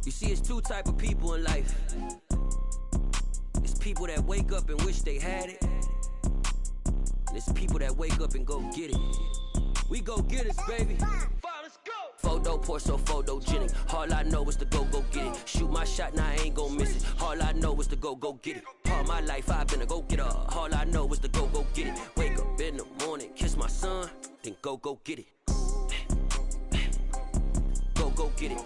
You see, it's two type of people in life. It's people that wake up and wish they had it. And it's people that wake up and go get it. We go get it, baby. Let's go. Photo pour so photogenic. All I know is to go get it. Shoot my shot, now I ain't gon' miss it. All I know is to go get it. All my life I've been a go getter. All I know is to go get it. Wake up in the morning, kiss my son, then go get it. Go get it.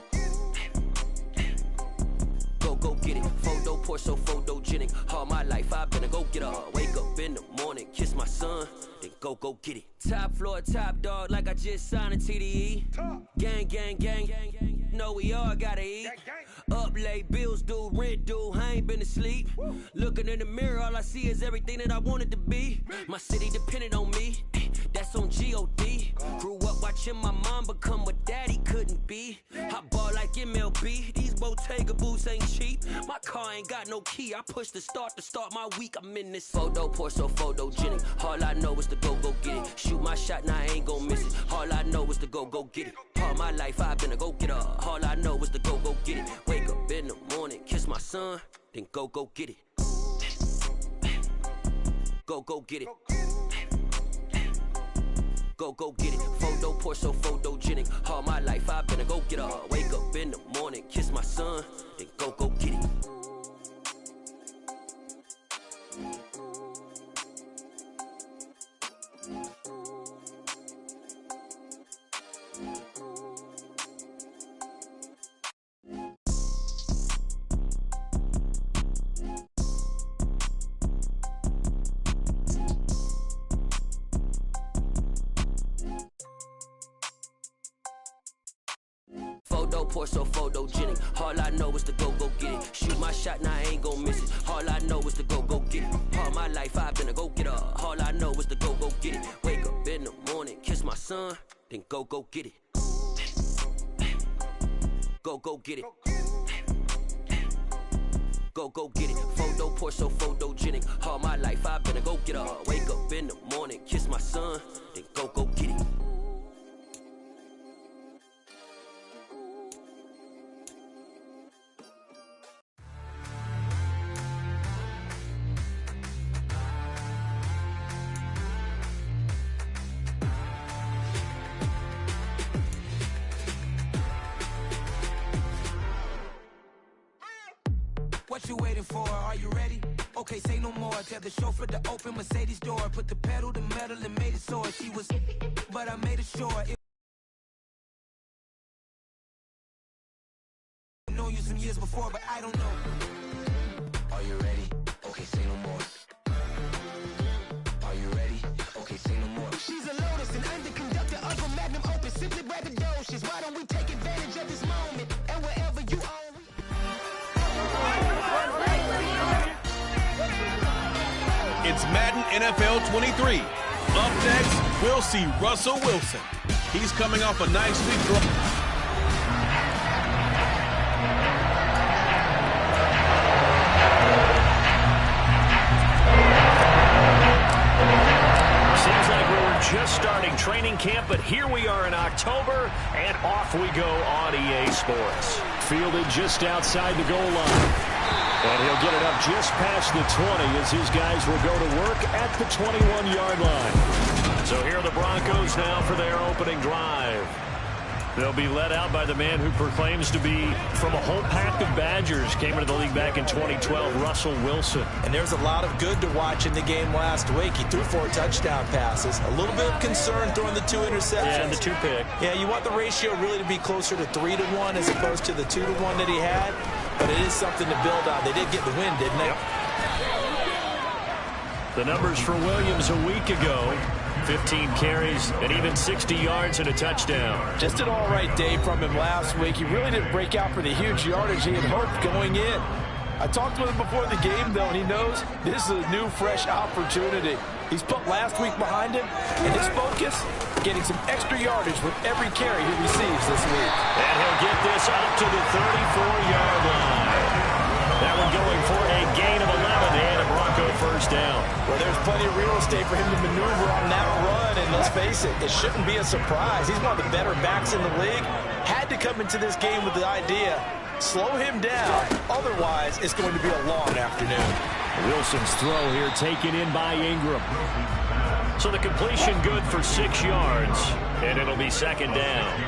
Go get it. Photo pour so photogenic. All my life I've been a go getter. Wake up in the morning, kiss my son, then go get it. Top floor, top dog, like I just signed a TDE. Gang, gang, gang, gang. Know we all gotta eat. Up late, bills due, rent due, I ain't been asleep. Looking in the mirror, all I see is everything that I wanted to be. My city depended on me, that's on G.O.D. Grew up watching my mom become what daddy couldn't be. I ball like MLB, these Bottega boots ain't cheap. My car ain't got no key, I push the start to start my week. I'm in this photo pour so photogenic. All I know is to go get it. Shoot my shot, now I ain't gon' miss it. All I know is to go get it. All my life I've been a go getter. All I know is to go get it. Wake up in the morning, kiss my son, then go get it. Go get it. Go get it. Photo pour so photogenic. All my life I've been a go getter. Wake up in the morning, kiss my son, then go get it. Photo pour so photogenic. All I know is to go get it. Shoot my shot, now I ain't gon' miss it. All I know is to go get it. All my life I've been a go getter. All I know is to go get it. Wake up in the morning, kiss my son, then go get it. Go get it. Go get it. Photo pour so photogenic. All my life I've been a go getter. Wake up in the morning, kiss my son, then go get it. What you waiting for? Are you ready? Okay, say no more. Tell the chauffeur to open Mercedes door. Put the pedal to metal and made it soar. She was, but I made it sure. I know you some years before, but I don't know. Are you ready? Okay, say no more. Are you ready? Okay, say no more. She's a Lotus and I'm the conductor of a magnum opus. Simply braggadocious. Why don't we take advantage of this moment? And wherever you are. It's Madden NFL 23. Up next, we'll see Russell Wilson. He's coming off a nice week. Seems like we were just starting training camp, but here we are in October, and off we go on EA Sports. Fielded just outside the goal line. And he'll get it up just past the 20 as his guys will go to work at the 21-yard line. So here are the Broncos now for their opening drive. They'll be led out by the man who proclaims to be from a whole pack of Badgers. Came into the league back in 2012, Russell Wilson. And there's a lot of good to watch in the game last week. He threw 4 touchdown passes. A little bit of concern throwing the 2 interceptions. Yeah, and the 2 pick. Yeah, you want the ratio really to be closer to 3-1 as opposed to the 2-1 that he had. But it is something to build on. They did get the win, didn't they? Yep. The numbers for Williams a week ago. 15 carries and even 60 yards and a touchdown. Just an all-right day from him last week. He really didn't break out for the huge yardage he had hoped going in. I talked with him before the game, though, and he knows this is a new, fresh opportunity. He's put last week behind him, and his focus, getting some extra yardage with every carry he receives this week. And he'll get this up to the 34-yard line. That one going for a gain of 11 and a Bronco first down. Well, there's plenty of real estate for him to maneuver on that run, and let's face it, it shouldn't be a surprise. He's one of the better backs in the league. Had to come into this game with the idea Slow him down. Otherwise, it's going to be a long afternoon. Wilson's throw here taken in by Ingram. So the completion good for 6 yards, and it'll be second down.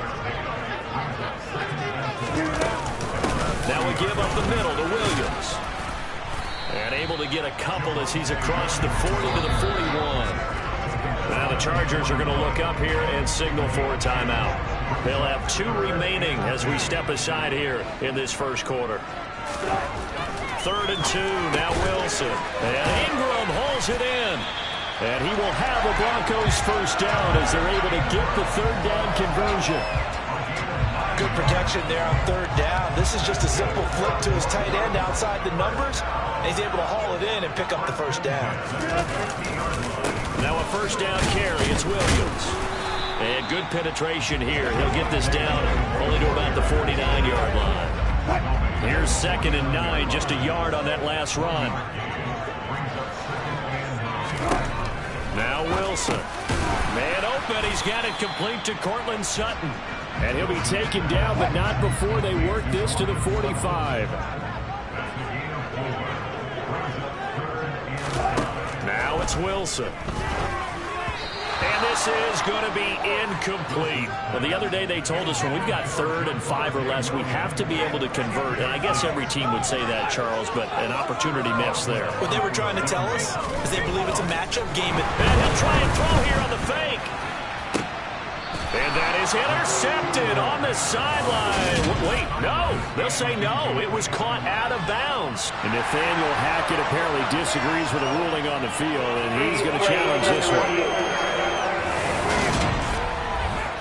Now we give up the middle to Williams. And able to get a couple as he's across the 40 to the 41. Now the Chargers are going to look up here and signal for a timeout. They'll have 2 remaining as we step aside here in this first quarter. 3rd and 2, now Wilson. And Ingram holds it in. And he will have a Broncos first down as they're able to get the 3rd down conversion. Good protection there on 3rd down. This is just a simple flip to his tight end outside the numbers. And he's able to haul it in and pick up the first down. Now a first down carry. It's Williams. And good penetration here. He'll get this down only to about the 49-yard line. Here's 2nd and 9, just a yard on that last run. Now Wilson. Man open. He's got it complete to Cortland Sutton. And he'll be taken down, but not before they work this to the 45. Now it's Wilson. And this is going to be incomplete. Well, the other day they told us when we've got 3rd and 5 or less, we have to be able to convert. And I guess every team would say that, Charles, but an opportunity missed there. What they were trying to tell us is they believe it's a matchup game. And he'll try and throw here on the fake. And that is intercepted on the sideline. Wait, no. They'll say no. It was caught out of bounds. And Nathaniel Hackett apparently disagrees with the ruling on the field, and he's going to challenge this one.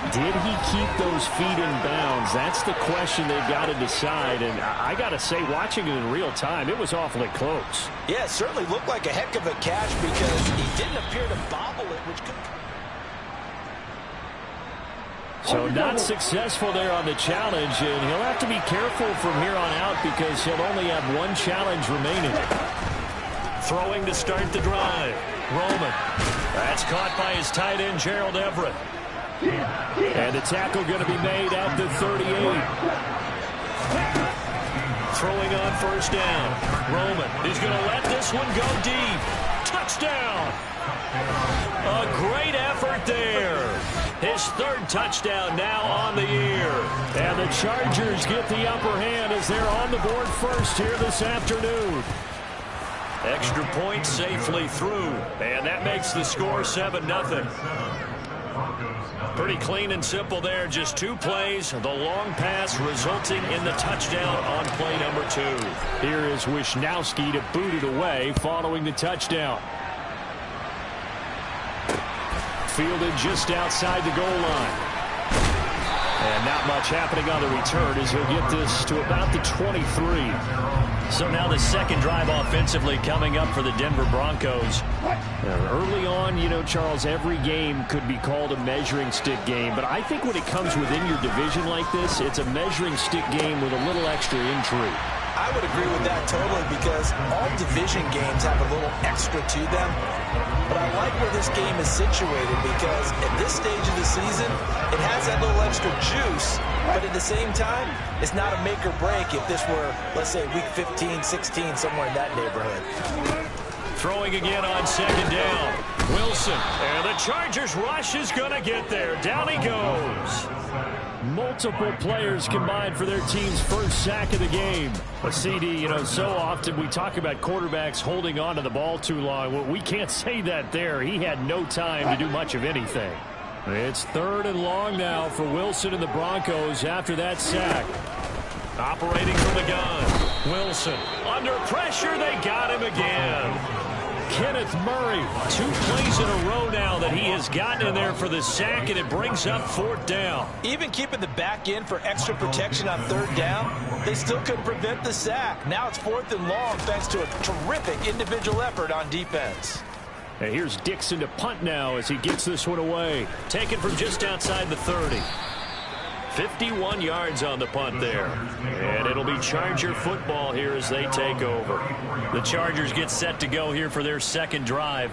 Did he keep those feet in bounds? That's the question they've got to decide. And I got to say, watching it in real time, it was awfully close. Yeah, it certainly looked like a heck of a catch because he didn't appear to bobble it, which could... So not successful there on the challenge, and he'll have to be careful from here on out because he'll only have 1 challenge remaining. Throwing to start the drive. Roman. That's caught by his tight end, Gerald Everett. And the tackle going to be made at the 38. Throwing on first down. Roman. He's going to let this one go deep. Touchdown. A great effort there. His 3rd touchdown now on the year. And the Chargers get the upper hand as they're on the board first here this afternoon. Extra point safely through. And that makes the score 7-0. Pretty clean and simple there. Just 2 plays. The long pass resulting in the touchdown on play number 2. Here is Wisnowski to boot it away following the touchdown. Fielded just outside the goal line. And not much happening on the return as he'll get this to about the 23. So now the 2nd drive offensively coming up for the Denver Broncos. Early on, you know, Charles, every game could be called a measuring stick game. But I think when it comes within your division like this, it's a measuring stick game with a little extra intrigue. I would agree with that totally because all division games have a little extra to them. But I like where this game is situated because at this stage of the season, it has that little extra juice. But at the same time, it's not a make or break if this were, let's say, week 15, 16, somewhere in that neighborhood. Throwing again on 2nd down. Wilson. And the Chargers rush is going to get there. Down he goes. Multiple players combined for their team's first sack of the game. A CD, you know, so often we talk about quarterbacks holding on to the ball too long. Well, we can't say that there. He had no time to do much of anything. It's 3rd and long now for Wilson and the Broncos after that sack. Operating from the gun. Wilson. Under pressure, they got him again. Kenneth Murray, 2 plays in a row now that he has gotten in there for the sack, and it brings up 4th down. Even keeping the back in for extra protection on 3rd down, they still couldn't prevent the sack. Now it's 4th and long thanks to a terrific individual effort on defense. And here's Dixon to punt now as he gets this one away. Taken from just outside the 30. 51 yards on the punt there. And it'll be Charger football here as they take over. The Chargers get set to go here for their 2nd drive.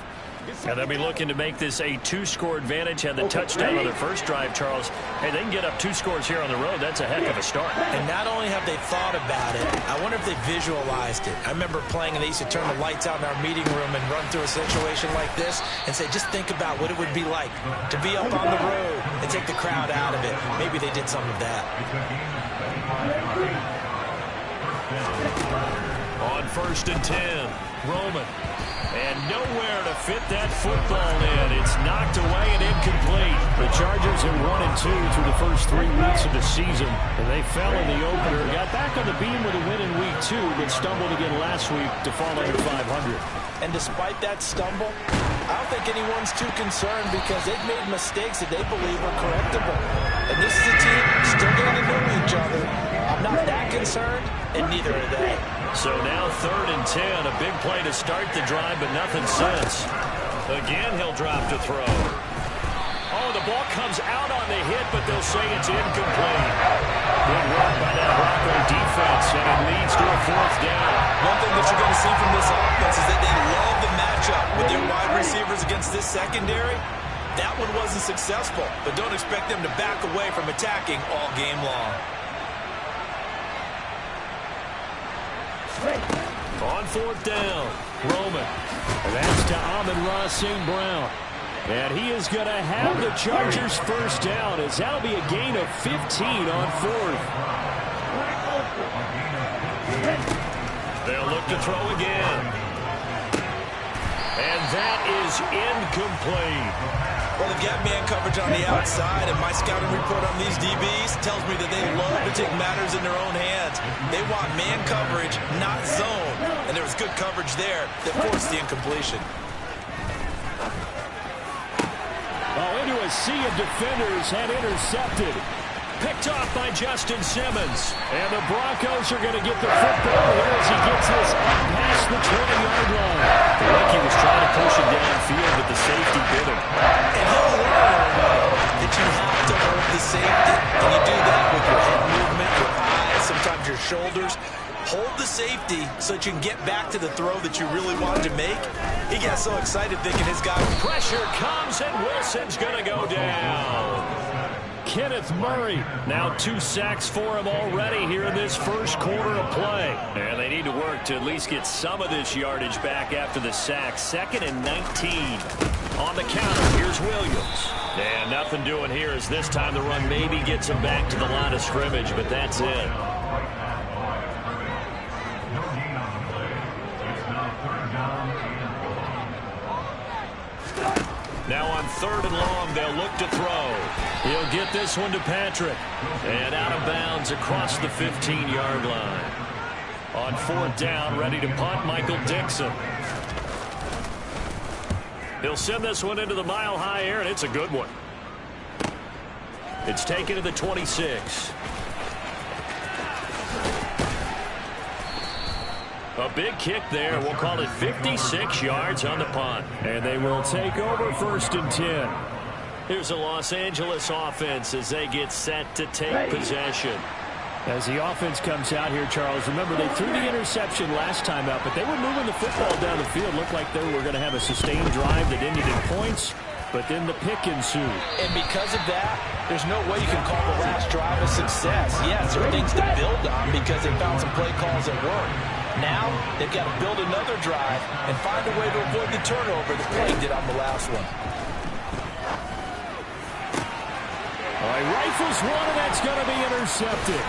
And they'll be looking to make this a 2-score advantage. Had the touchdown on their first drive, Charles. Hey, they can get up 2 scores here on the road. That's a heck of a start. And not only have they thought about it, I wonder if they visualized it. I remember playing, and they used to turn the lights out in our meeting room and run through a situation like this and say, just think about what it would be like to be up on the road and take the crowd out of it. Maybe they did some of that. On 1st and 10, Roman. And nowhere to fit that football in. It's knocked away and incomplete. The Chargers are 1-2 through the first 3 weeks of the season. And they fell in the opener. Got back on the beam with a win in week 2, but stumbled again last week to fall under 500. And despite that stumble, I don't think anyone's too concerned because they've made mistakes that they believe are correctable. And this is a team still getting to know each other. I'm not that concerned, and neither are they. So now 3rd and 10, a big play to start the drive, but nothing since. Again, he'll drop to throw. Oh, the ball comes out on the hit, but they'll say it's incomplete. Good work by that Bronco defense, and it leads to a 4th down. One thing that you're going to see from this offense is that they love the matchup with their wide receivers against this secondary. That one wasn't successful, but don't expect them to back away from attacking all game long. On 4th down, Roman. That's to Amon-Ra St. Brown. And he is going to have the Chargers first down, as that'll be a gain of 15 on 4th. They'll look to throw again. And that is incomplete. Well, they've got man coverage on the outside, and my scouting report on these DBs tells me that they love to take matters in their own hands. They want man coverage, not zone. And there was good coverage there that forced the incompletion. Into a sea of defenders and intercepted. Picked off by Justin Simmons. And the Broncos are going to get the football here as he gets this up past the 20-yard line. I think he was trying to push it downfield, but the safety bit him. And he'll learn that you have to hold the safety. And you do that with your head movement, your eyes, sometimes your shoulders. Hold the safety so that you can get back to the throw that you really wanted to make. He got so excited thinking his guy... Pressure comes, and Wilson's going to go down. Kenneth Murray, now 2 sacks for him already here in this first quarter of play. And they need to work to at least get some of this yardage back after the sack. 2nd and 19. On the counter, here's Williams. And nothing doing here as this time the run maybe gets him back to the line of scrimmage, but that's it. Now on 3rd and long, they'll look to throw. He'll get this one to Patrick. And out of bounds across the 15-yard line. On 4th down, ready to punt, Michael Dixon. He'll send this one into the mile-high air, and it's a good one. It's taken to the 26. A big kick there. We'll call it 56 yards on the punt. And they will take over 1st and 10. Here's a Los Angeles offense as they get set to take possession. As the offense comes out here, Charles, remember they threw the interception last time out, but they were moving the football down the field. Looked like they were going to have a sustained drive that ended in points, but then the pick ensued. And because of that, there's no way you can call the last drive a success. Yes, there are things to build on because they found some play calls that work. Now, they've got to build another drive and find a way to avoid the turnover that plagued it on the last one. All right, rifles one, and that's going to be intercepted.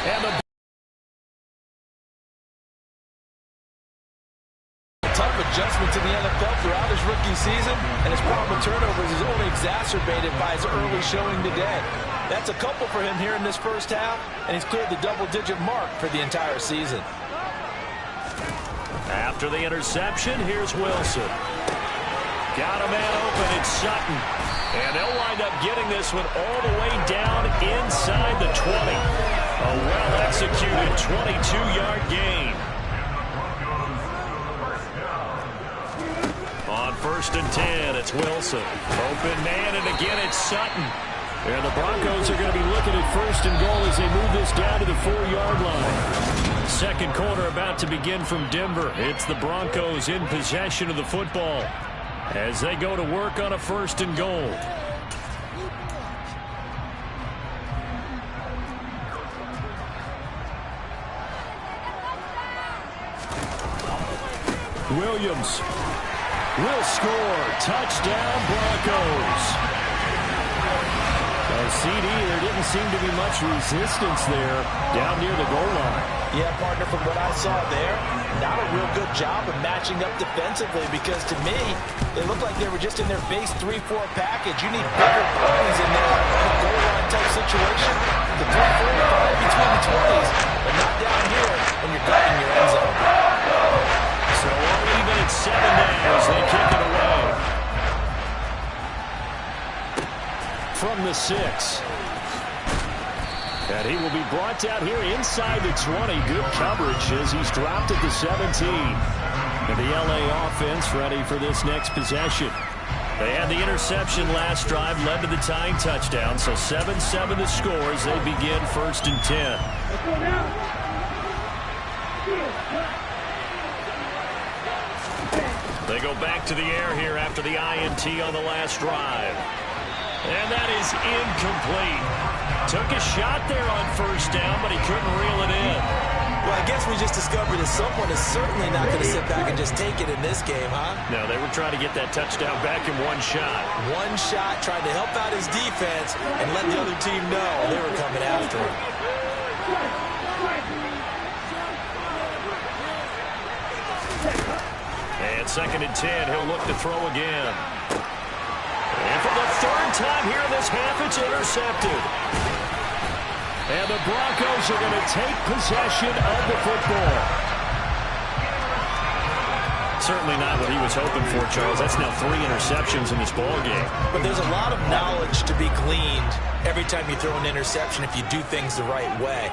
And the tough adjustment to the NFL throughout his rookie season, and his problem with turnovers is only exacerbated by his early showing today. That's a couple for him here in this first half, and he's cleared the double-digit mark for the entire season. After the interception, here's Wilson. Got a man open, it's Sutton. And they'll wind up getting this one all the way down inside the 20. A well-executed 22-yard gain. On 1st and 10, it's Wilson. Open man, and again it's Sutton. And the Broncos are going to be looking at 1st and goal as they move this down to the 4-yard line. second quarter about to begin from Denver. It's the Broncos in possession of the football as they go to work on a 1st and goal. Williams will score. Touchdown, Broncos. CD, there didn't seem to be much resistance there down near the goal line. Yeah, partner, from what I saw there, not a real good job of matching up defensively, because to me, they looked like they were just in their base 3-4 package. You need bigger plays in there in a goal line type situation. The 3-4 between the 20s, but not down here when you're guarding your end zone. So we're even at 7 now as they kick it away. From the 6. And he will be brought down here inside the 20. Good coverage as he's dropped at the 17. And the LA offense ready for this next possession. They had the interception last drive, led to the tying touchdown. So 7-7 the score as they begin 1st and 10. They go back to the air here after the INT on the last drive. And that is incomplete. Took a shot there on 1st down, but he couldn't reel it in. Well, I guess we just discovered that someone is certainly not going to sit back and just take it in this game, huh? No, they were trying to get that touchdown back in one shot. One shot, trying to help out his defense and let the other team know they were coming after him. And 2nd and 10, he'll look to throw again. And for the 3rd time here in this half, it's intercepted. And the Broncos are going to take possession of the football. Certainly not what he was hoping for, Charles. That's now 3 interceptions in this ball game. But there's a lot of knowledge to be gleaned every time you throw an interception if you do things the right way.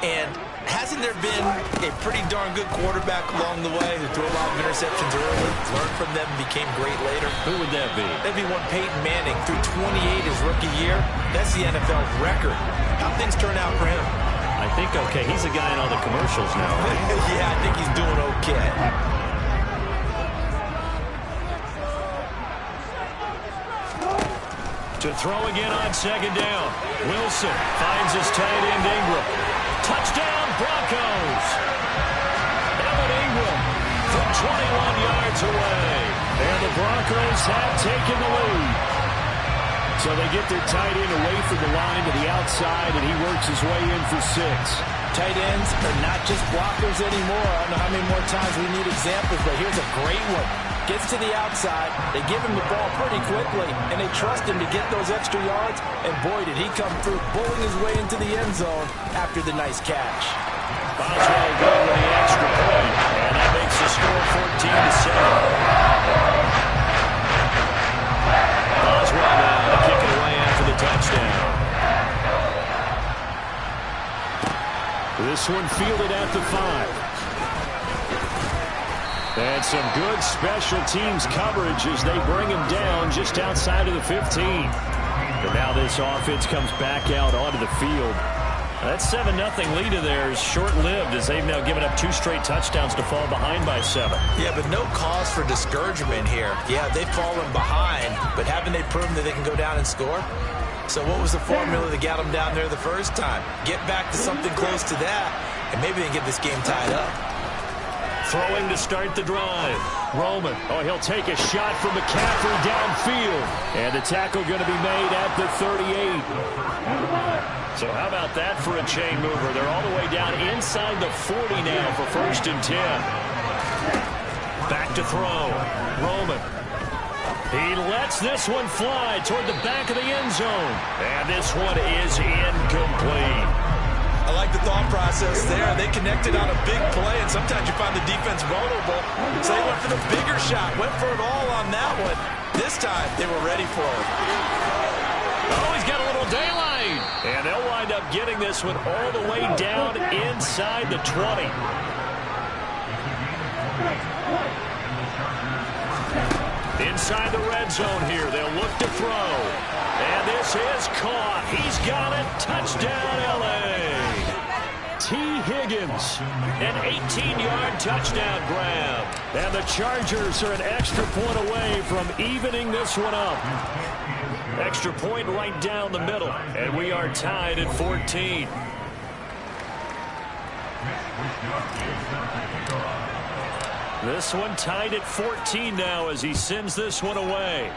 And hasn't there been a pretty darn good quarterback along the way who threw a lot of interceptions early, learned from them, and became great later? Who would that be? That'd be one Peyton Manning, threw 28 his rookie year. That's the NFL record. How'd things turn out for him? I think okay. He's a guy in all the commercials now, right? Yeah, I think he's doing okay. To throw again on 2nd down. Wilson finds his tight end Ingram. Touchdown, Broncos. Evan Ingram from 21 yards away. And the Broncos have taken the lead. So they get their tight end away from the line to the outside, and he works his way in for 6. Tight ends are not just blockers anymore. I don't know how many more times we need examples, but here's a great one. Gets to the outside, they give him the ball pretty quickly, and they trust him to get those extra yards, and boy, did he come through, bowling his way into the end zone after the nice catch. Boswell going with the extra point, and that makes the score 14-7. Boswell now to kick it away after the touchdown. This one fielded at the 5. And some good special teams coverage as they bring him down just outside of the 15. And now this offense comes back out onto the field. That 7-0 lead of theirs short-lived as they've now given up 2 straight touchdowns to fall behind by 7. Yeah, but no cause for discouragement here. Yeah, they've fallen behind, but haven't they proven that they can go down and score? So what was the formula that got them down there the first time? Get back to something close to that, and maybe they can get this game tied up. Throwing to start the drive. Roman. Oh, he'll take a shot from McCaffrey downfield. And the tackle going to be made at the 38. So how about that for a chain mover? They're all the way down inside the 40 now for 1st and 10. Back to throw. Roman. He lets this one fly toward the back of the end zone. And this one is incomplete. I like the thought process there. They connected on a big play, and sometimes you find the defense vulnerable. So they went for the bigger shot, went for it all on that one. This time, they were ready for it. Oh, he's got a little daylight. And they'll wind up getting this one all the way down inside the 20. Inside the red zone here, they'll look to throw. And this is caught. He's got it. Touchdown, L.A. 10 T. Higgins. An 18-yard touchdown grab. And the Chargers are an extra point away from evening this one up. Extra point right down the middle. And we are tied at 14. This one tied at 14 now as he sends this one away.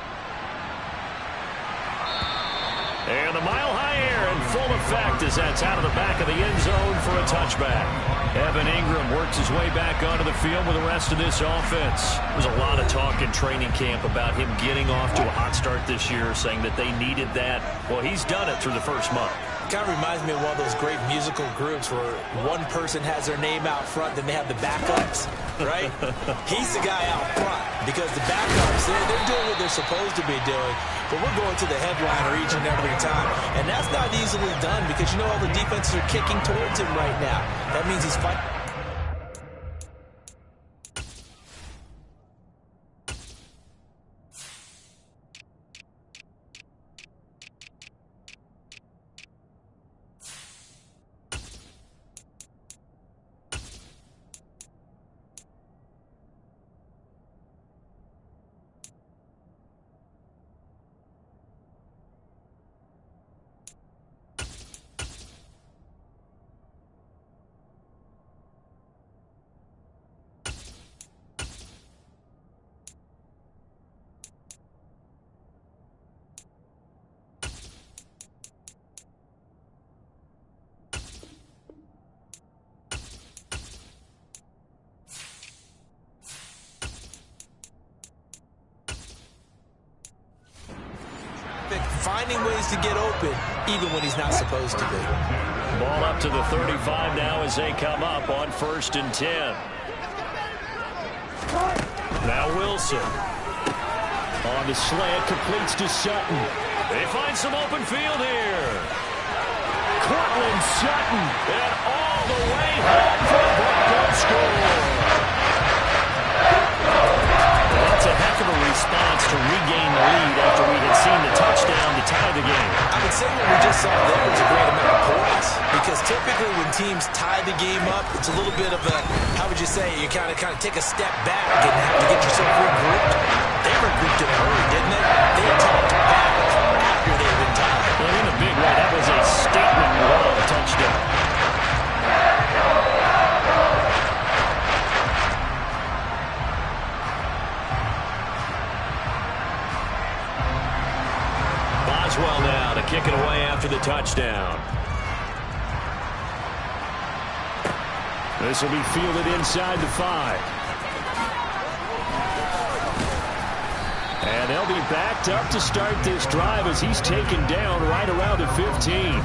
And the mile-high air in full effect as that's out of the back of the end zone for a touchback. Evan Ingram works his way back onto the field with the rest of this offense. There's a lot of talk in training camp about him getting off to a hot start this year, saying that they needed that. Well, he's done it through the first month. It kind of reminds me of one of those great musical groups where one person has their name out front, then they have the backups, right? He's the guy out front because the backups, they're doing what they're supposed to be doing, but we're going to the headliner each and every time. And that's not easily done because, you know, all the defenses are kicking towards him right now. That means he's fighting. Finding ways to get open, even when he's not supposed to be. Ball up to the 35 now as they come up on 1st and 10. Now Wilson. On the slant, completes to Sutton. They find some open field here. Cortland Sutton, and all the way home for a Broncos score. That's a heck of a response to regain the lead after we had seen the touchdown to tie the game. I would say what we just saw there was a great amount of poise because typically when teams tie the game up, it's a little bit of a, how would you say, you kind of take a step back and have to get yourself regrouped. They regrouped in a hurry, didn't they? They attacked back after they'd been tied. Well, in a big way, that was a statement run touchdown. Boswell now to kick it away after the touchdown. This will be fielded inside the 5. And they'll be backed up to start this drive as he's taken down right around the 15.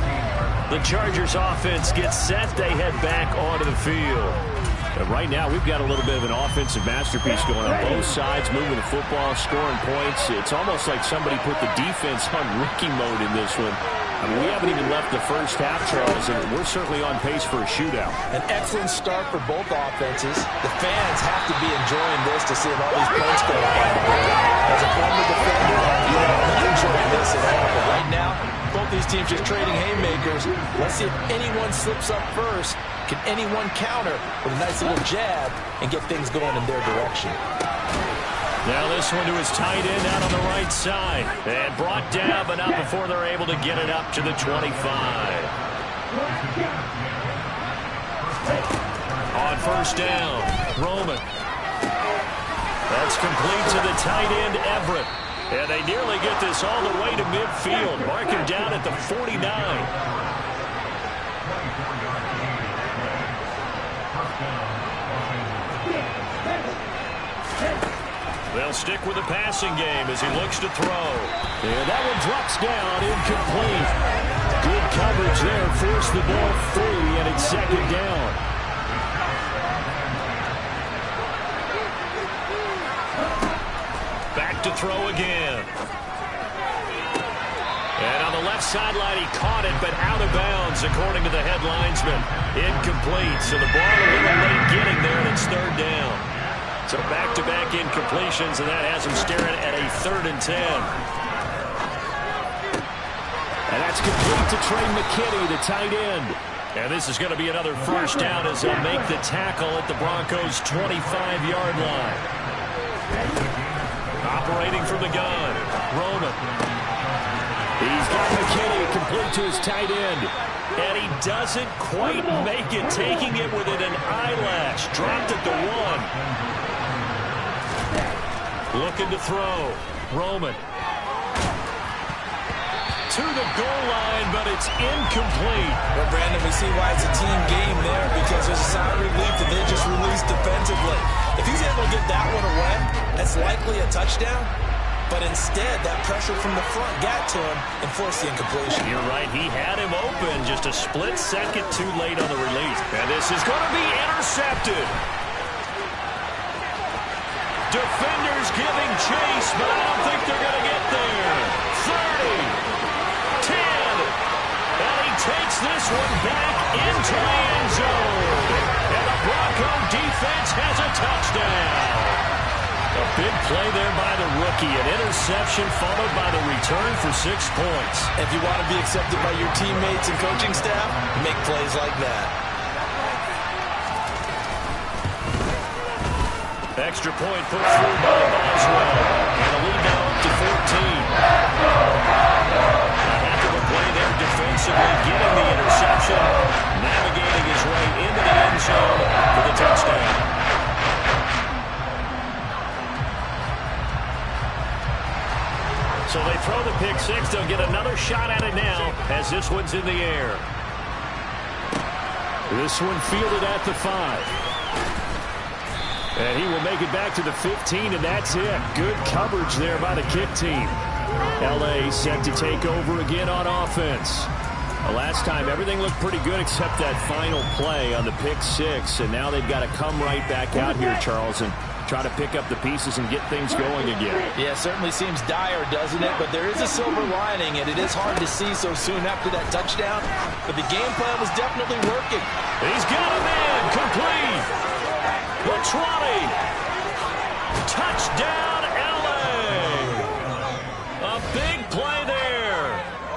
The Chargers offense gets set. They head back onto the field. And right now, we've got a little bit of an offensive masterpiece going on both sides, moving the football, scoring points. It's almost like somebody put the defense on rookie mode in this one. I mean, we haven't even left the first half, Charles, and we're certainly on pace for a shootout. An excellent start for both offenses. The fans have to be enjoying this to see all these points go on. As a former defender, you are not enjoying this at all. But right now, both these teams just trading haymakers. Let's see if anyone slips up first. Can anyone counter with a nice little jab and get things going in their direction? Now this one to his tight end out on the right side. And brought down, but not before they're able to get it up to the 25. On 1st down, Roman. That's complete to the tight end, Everett. And they nearly get this all the way to midfield. Mark him down at the 49. They'll stick with the passing game as he looks to throw. And that one drops down, incomplete. Good coverage there, forced the ball free, and it's 2nd down. Back to throw again. And on the left sideline, he caught it, but out of bounds, according to the head linesman. Incomplete, so the ball a little late getting there, and it's 3rd down. So back-to-back incompletions, and that has him staring at a 3rd and 10. And that's complete to Trey McKinney, the tight end. And this is going to be another first down as they'll make the tackle at the Broncos' 25-yard line. Operating from the gun, Roman. He's got McKinney complete to his tight end. And he doesn't quite make it, taking it within an eyelash. Dropped at the 1. Looking to throw. Roman. To the goal line, but it's incomplete. Well, Brandon, we see why it's a team game there, because there's a sigh of relief that they just released defensively. If he's able to get that one away, that's likely a touchdown. But instead, that pressure from the front got to him and forced the incompletion. You're right. He had him open just a split second too late on the release. And this is going to be intercepted. Defenders giving chase, but I don't think they're going to get there. 30. 10, and he takes this one back into the end zone. And the Bronco defense has a touchdown. A big play there by the rookie. An interception followed by the return for 6 points. If you want to be accepted by your teammates and coaching staff, make plays like that. Extra point put through by Boswell. And a lead now up to 14. Play there defensively, getting the interception, navigating his way into the end zone for the touchdown. So they throw the pick six. They'll get another shot at it now as this one's in the air. This one fielded at the 5. And he will make it back to the 15, and that's it. Good coverage there by the kick team. L.A. set to take over again on offense. Last time, everything looked pretty good except that final play on the pick six, and now they've got to come right back out here, Charles, and try to pick up the pieces and get things going again. Yeah, it certainly seems dire, doesn't it? But there is a silver lining, and it is hard to see so soon after that touchdown. But the game plan was definitely working. He's got a man complete. The 20. Touchdown, L.A. A big play there.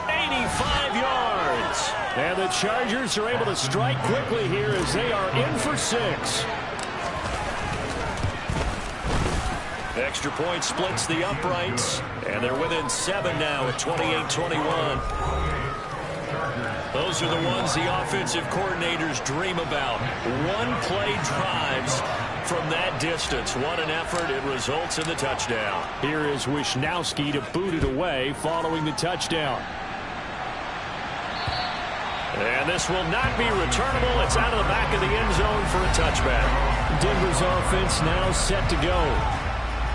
85 yards. And the Chargers are able to strike quickly here as they are in for 6. Extra point splits the uprights, and they're within 7 now at 28-21. Those are the ones the offensive coordinators dream about. One-play drives from that distance. What an effort. It results in the touchdown. Here is Wishnowski to boot it away following the touchdown. And this will not be returnable. It's out of the back of the end zone for a touchback. Denver's offense now set to go.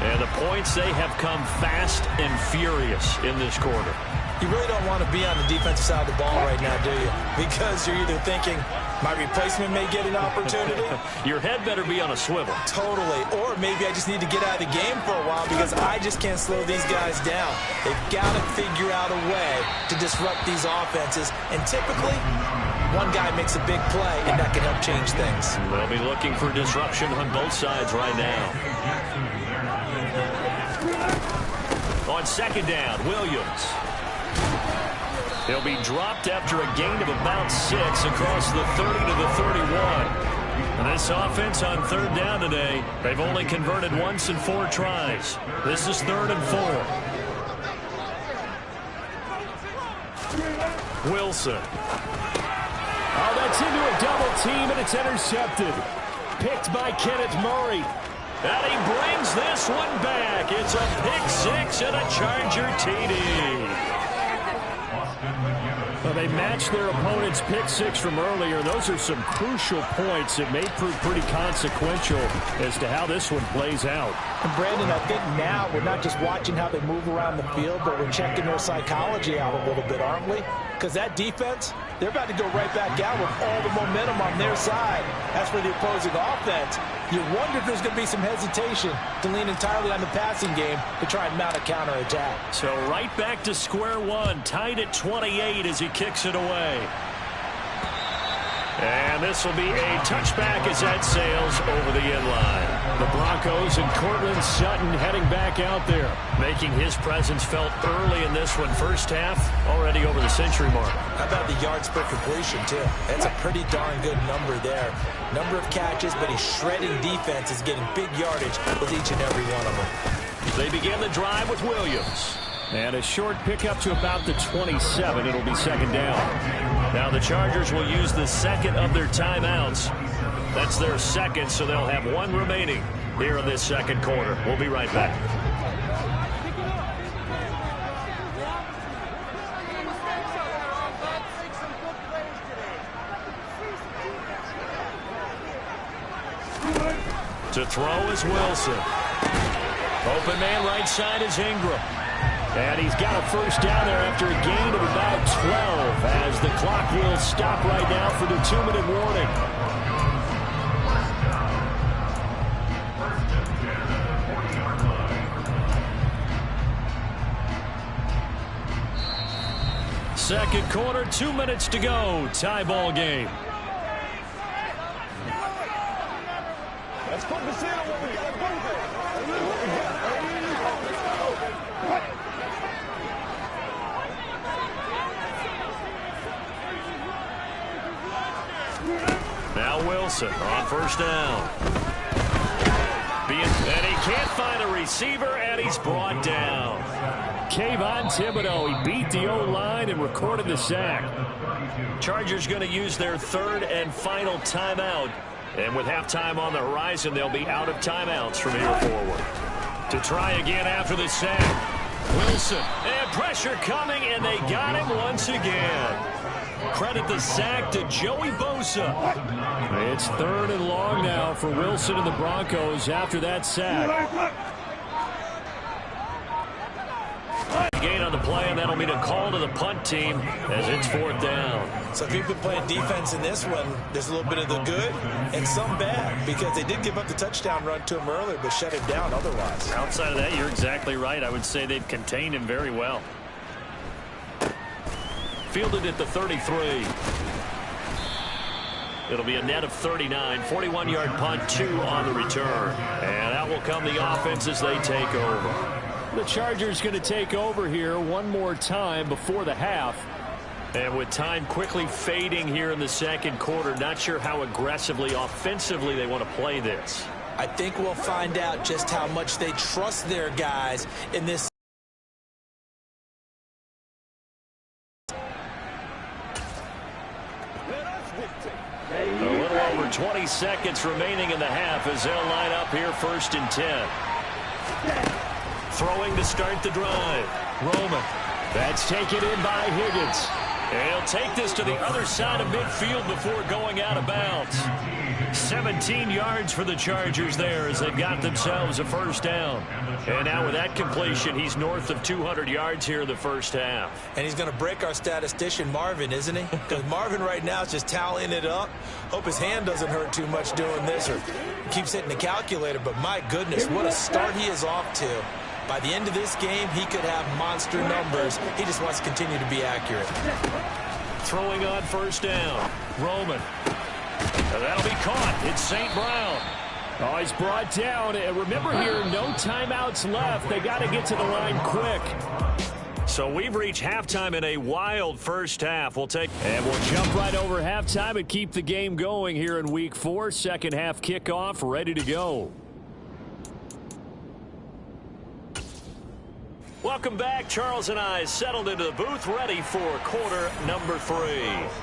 And the points, they have come fast and furious in this quarter. You really don't want to be on the defensive side of the ball right now, do you? Because you're either thinking, my replacement may get an opportunity. Your head better be on a swivel. Totally. Or maybe I just need to get out of the game for a while because I just can't slow these guys down. They've got to figure out a way to disrupt these offenses. And typically, one guy makes a big play, and that can help change things. They'll be looking for disruption on both sides right now. On second down, Williams. He'll be dropped after a gain of about 6 across the 30 to the 31. And this offense on third down today, they've only converted once in 4 tries. This is 3rd and 4. Wilson. Oh, that's into a double team, and it's intercepted. Picked by Kenneth Murray. And he brings this one back. It's a pick 6 and a Charger TD. Well, they matched their opponent's pick 6 from earlier. Those are some crucial points that may prove pretty consequential as to how this one plays out. And Brandon, I think now we're not just watching how they move around the field, but we're checking their psychology out a little bit, aren't we? Because that defense, they're about to go right back out with all the momentum on their side. As for the opposing offense, you wonder if there's going to be some hesitation to lean entirely on the passing game to try and mount a counterattack. So right back to square one, tied at 28 as he kicks it away. And this will be a touchback as that sails over the end line. The Broncos and Cortland Sutton heading back out there, making his presence felt early in this one. First half, already over the century mark. How about the yards per completion, too? That's a pretty darn good number there. Number of catches, but he's shredding defense, is getting big yardage with each and every one of them. They begin the drive with Williams. And a short pickup to about the 27. It'll be second down. Now the Chargers will use the second of their timeouts. That's their second, so they'll have one remaining here in this second quarter. We'll be right back. To throw is Wilson. Open man right side is Ingram. And he's got a first down there after a gain of about 12 as the clock will stop right now for the 2-minute warning. Second quarter, 2 minutes to go. Tie ball game. Let's focus in on what we got to do here. Now Wilson on first down. And he can't find a receiver, and he's brought down. Kayvon Thibodeau, he beat the O-line and recorded the sack. Chargers going to use their third and final timeout. And with halftime on the horizon, they'll be out of timeouts from here forward. To try again after the sack. Wilson, and pressure coming, and they got him once again. Credit the sack to Joey Bosa. It's third and long now for Wilson and the Broncos after that sack. Gain on the play, and that'll mean a call to the punt team as it's fourth down. So if you've been playing defense in this one, there's a little bit of the good and some bad, because they did give up the touchdown run to him earlier, but shut him down otherwise. Outside of that, you're exactly right. I would say they've contained him very well. Fielded at the 33. It'll be a net of 39. 41-yard punt, 2 on the return. And that will come the offense as they take over. The Chargers going to take over here one more time before the half. And with time quickly fading here in the second quarter, not sure how aggressively, offensively they want to play this. I think we'll find out just how much they trust their guys in this. A little over 20 seconds remaining in the half as they'll line up here first and 10. Throwing to start the drive. Roman. That's taken in by Higgins. And he'll take this to the other side of midfield before going out of bounds. 17 yards for the Chargers there as they've got themselves a first down. And now with that completion, he's north of 200 yards here in the first half. And he's going to break our statistician Marvin, isn't he? Because Marvin right now is just tallying it up. Hope his hand doesn't hurt too much doing this or keeps hitting the calculator. But my goodness, what a start he is off to. By the end of this game, he could have monster numbers. He just wants to continue to be accurate. Throwing on first down. Roman. That'll be caught. It's St. Brown. Oh, he's brought down. And remember here, no timeouts left. They got to get to the line quick. So we've reached halftime in a wild first half. We'll jump right over halftime and keep the game going here in week 4. Second half kickoff, ready to go. Welcome back. Charles and I settled into the booth, ready for quarter number 3.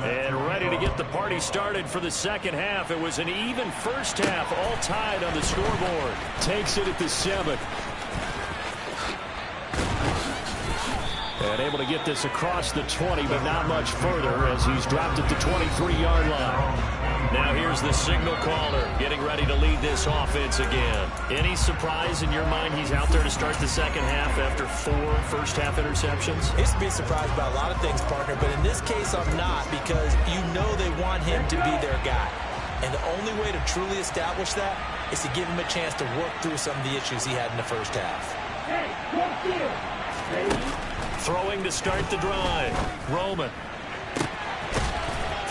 And ready to get the party started for the second half. It was an even first half, all tied on the scoreboard. Takes it at the 7th. And able to get this across the 20, but not much further as he's dropped at the 23-yard line. Now here's the signal caller getting ready to lead this offense again. Any surprise in your mind he's out there to start the second half after 4 first-half interceptions? He's to be surprised by a lot of things, partner, but in this case I'm not, because you know they want him to be their guy. And the only way to truly establish that is to give him a chance to work through some of the issues he had in the first half. Throwing to start the drive. Roman.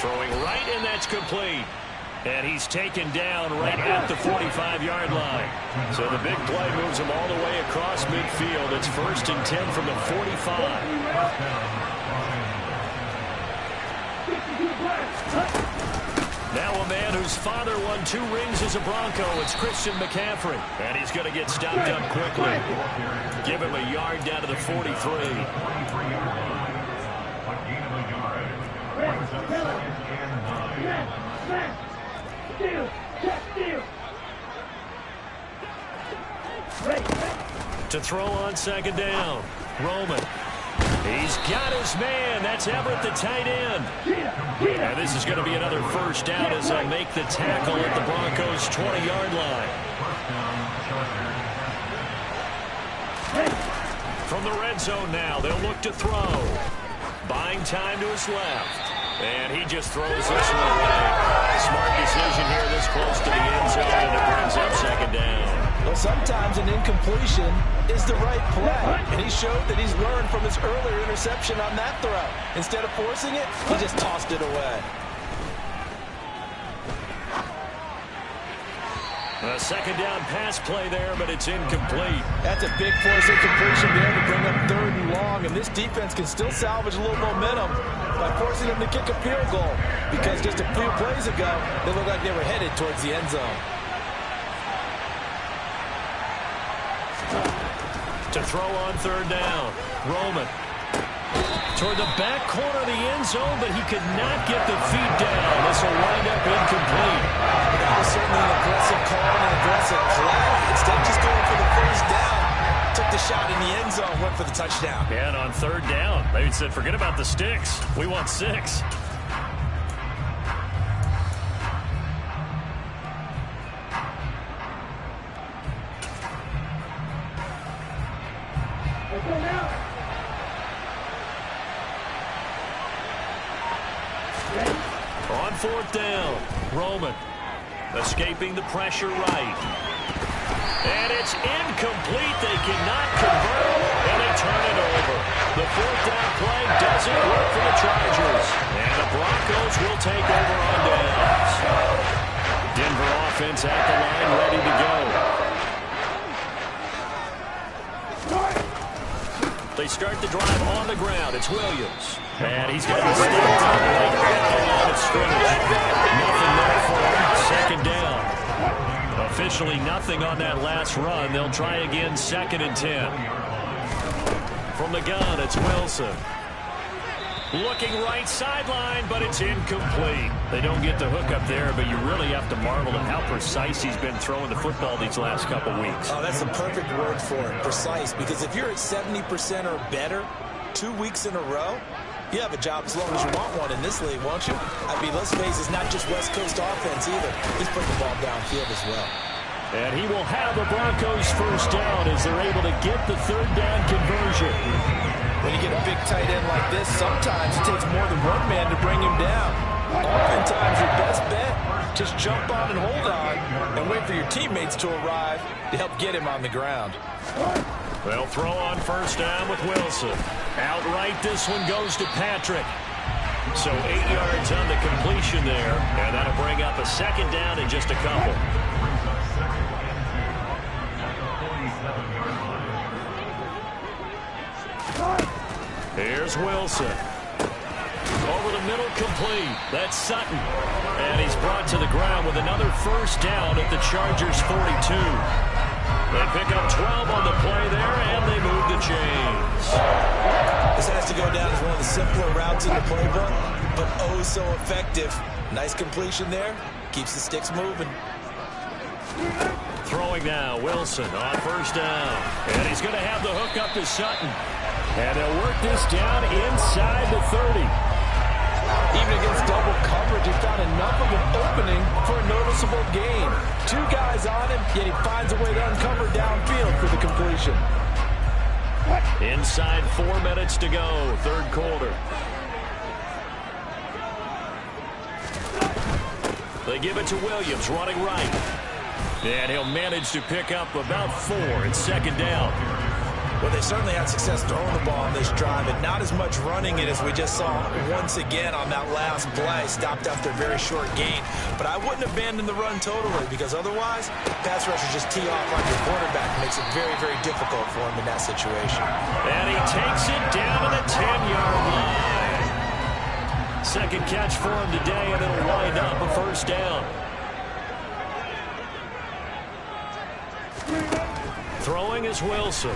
Throwing right, and that's complete. And he's taken down right at the 45-yard line. So the big play moves him all the way across midfield. It's 1st and 10 from the 45. Now a man whose father won 2 rings as a Bronco. It's Christian McCaffrey. And he's going to get stopped up quickly. Give him a yard down to the 43. To throw on 2nd down. Roman. He's got his man. That's Everett, the tight end. And this is going to be another 1st down as they make the tackle at the Broncos' 20-yard line. From the red zone now, they'll look to throw. Buying time to his left. And he just throws this one away. Smart decision here this close to the end zone, and it brings up 2nd down. Well, sometimes an incompletion is the right play. And he showed that he's learned from his earlier interception on that throw. Instead of forcing it, he just tossed it away. A 2nd down pass play there, but it's incomplete. That's a big force incompletion there to bring up 3rd and long. And this defense can still salvage a little momentum by forcing them to kick a field goal. Because just a few plays ago, they looked like they were headed towards the end zone. To throw on 3rd down. Roman. Toward the back corner of the end zone, but he could not get the feet down. This will wind up incomplete. That was certainly an aggressive call and an aggressive play. Instead of just going for the 1st down, took the shot in the end zone, went for the touchdown. Yeah, and on 3rd down, they said, forget about the sticks. We want 6. On 4th down, Roman escaping the pressure right. And it's incomplete. They cannot convert, and they turn it over. The 4th down play doesn't work for the Chargers. And the Broncos will take over on downs. Denver offense at the line, ready to go. They start the drive on the ground. It's Williams. And he's going to be stopped on the line of scrimmage. Nothing there for him. 2nd down. Officially nothing on that last run. They'll try again 2nd and 10. From the gun, it's Wilson. Looking right sideline, but it's incomplete. They don't get the hook up there, but you really have to marvel at how precise he's been throwing the football these last couple weeks. Oh, that's the perfect word for it, precise. Because if you're at 70% or better 2 weeks in a row, you have a job as long as you want one in this league, won't you? I mean, let's face it, it's not just West Coast offense either. He's putting the ball downfield as well. And he will have the Broncos 1st down as they're able to get the 3rd down conversion. When you get a big tight end like this, sometimes it takes more than one man to bring him down. Oftentimes, your best bet, just jump on and hold on and wait for your teammates to arrive to help get him on the ground. They'll throw on 1st down with Wilson. Outright, this one goes to Patrick. So 8 yards on the completion there, and that'll bring up a 2nd down in just a couple. Here's Wilson. Over the middle, complete. That's Sutton. And he's brought to the ground with another 1st down at the Chargers' 42. They pick up 12 on the play there, and they move the chains. This has to go down as one of the simpler routes in the playbook, but oh so effective. Nice completion there. Keeps the sticks moving. Throwing now, Wilson on 1st down. And he's going to have the hook up to Sutton. And they'll work this down inside the 30. Even against double coverage, he found enough of an opening for a noticeable gain. 2 guys on him, yet he finds a way to uncover downfield for the completion. Inside 4 minutes to go, 3rd quarter. They give it to Williams, running right. And he'll manage to pick up about 4 in 2nd down. Well, they certainly had success throwing the ball on this drive, and not as much running it as we just saw once again on that last play. Stopped after a very short gain. But I wouldn't abandon the run totally, because otherwise, pass rushers just tee off on your quarterback. It makes it very, very difficult for him in that situation. And he takes it down to the 10-yard line. Second catch for him today, and it'll wind up a first down. Throwing is Wilson.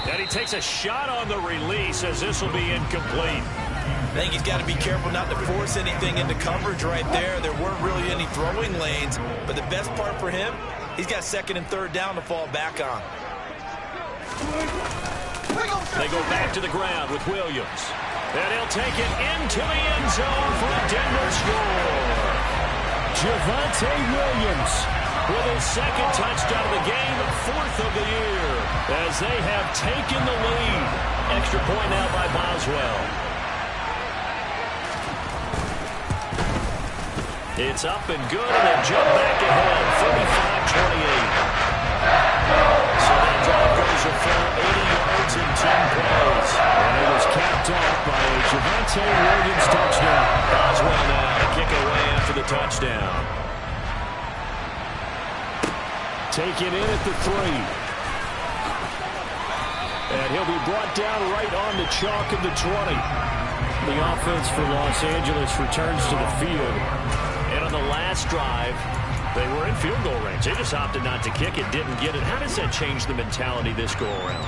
And he takes a shot on the release as this will be incomplete. I think he's got to be careful not to force anything into coverage right there. There weren't really any throwing lanes, but the best part for him, he's got second and third down to fall back on. They go back to the ground with Williams. And he'll take it into the end zone for a Denver score. Javonte Williams with his second touchdown of the game, fourth of the year, as they have taken the lead. Extra point now by Boswell. It's up and good, and they jump back ahead, 35-28. So that drive goes a full 80 yards in 10 plays. And it was capped off by a Javonte Williams touchdown. Boswell now to kick away after the touchdown. Taken in at the 3. And he'll be brought down right on the chalk of the 20. The offense for Los Angeles returns to the field. And on the last drive, they were in field goal range. They just opted not to kick it, didn't get it. How does that change the mentality this go-around?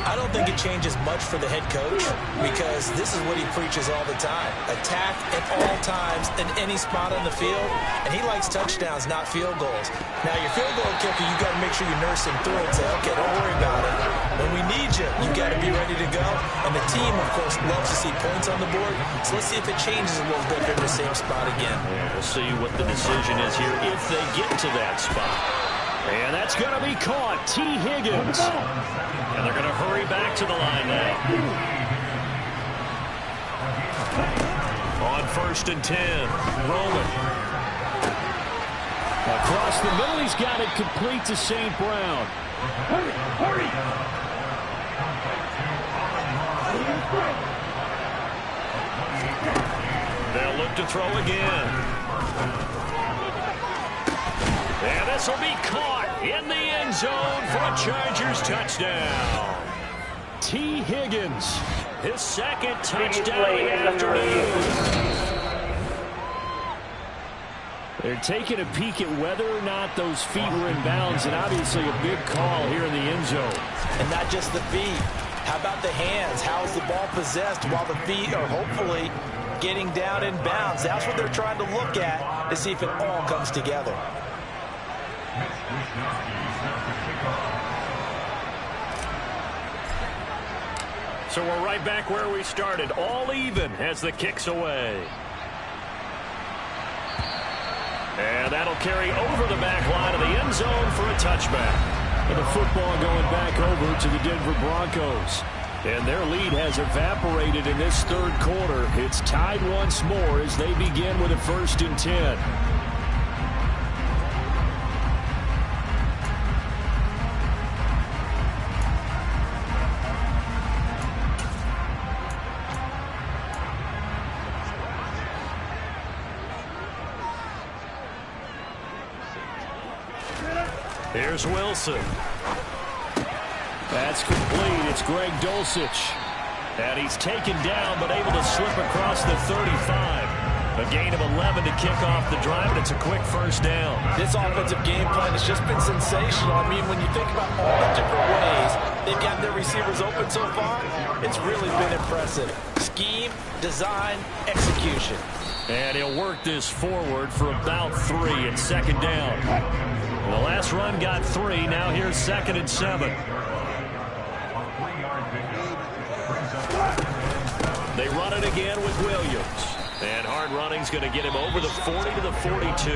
I don't think it changes much for the head coach, because this is what he preaches all the time. Attack at all times in any spot on the field, and he likes touchdowns, not field goals. Now, your field goal kicker, you got to make sure you nurse him through and say, okay, don't worry about it. When we need you, you got to be ready to go. And the team, of course, loves to see points on the board, so let's see if it changes a little bit in the same spot again. Yeah, we'll see what the decision is here if they get to that spot. And that's going to be caught. T. Higgins. And they're going to hurry back to the line now. On 1st and 10, Roman. Across the middle, he's got it complete to St. Brown. Hurry. They'll look to throw again. And this will be caught in the end zone for a Chargers touchdown. T. Higgins, his second touchdown of the afternoon. They're taking a peek at whether or not those feet were in bounds, and obviously a big call here in the end zone. And not just the feet. How about the hands? How is the ball possessed while the feet are hopefully getting down in bounds? That's what they're trying to look at to see if it all comes together. So we're right back where we started, all even as the kick's away. And that'll carry over the back line of the end zone for a touchback. And the football going back over to the Denver Broncos. And their lead has evaporated in this third quarter. It's tied once more as they begin with a 1st and 10. Here's Wilson. That's complete. It's Greg Dulcich. And he's taken down, but able to slip across the 35. A gain of 11 to kick off the drive, and it's a quick first down. This offensive game plan has just been sensational. I mean, when you think about all the different ways they've gotten their receivers open so far, it's really been impressive. Scheme, design, execution. And he'll work this forward for about 3 and 2nd down. The last run got 3. Now here's 2nd and 7. They run it again with Williams. And hard running's going to get him over the 40 to the 42.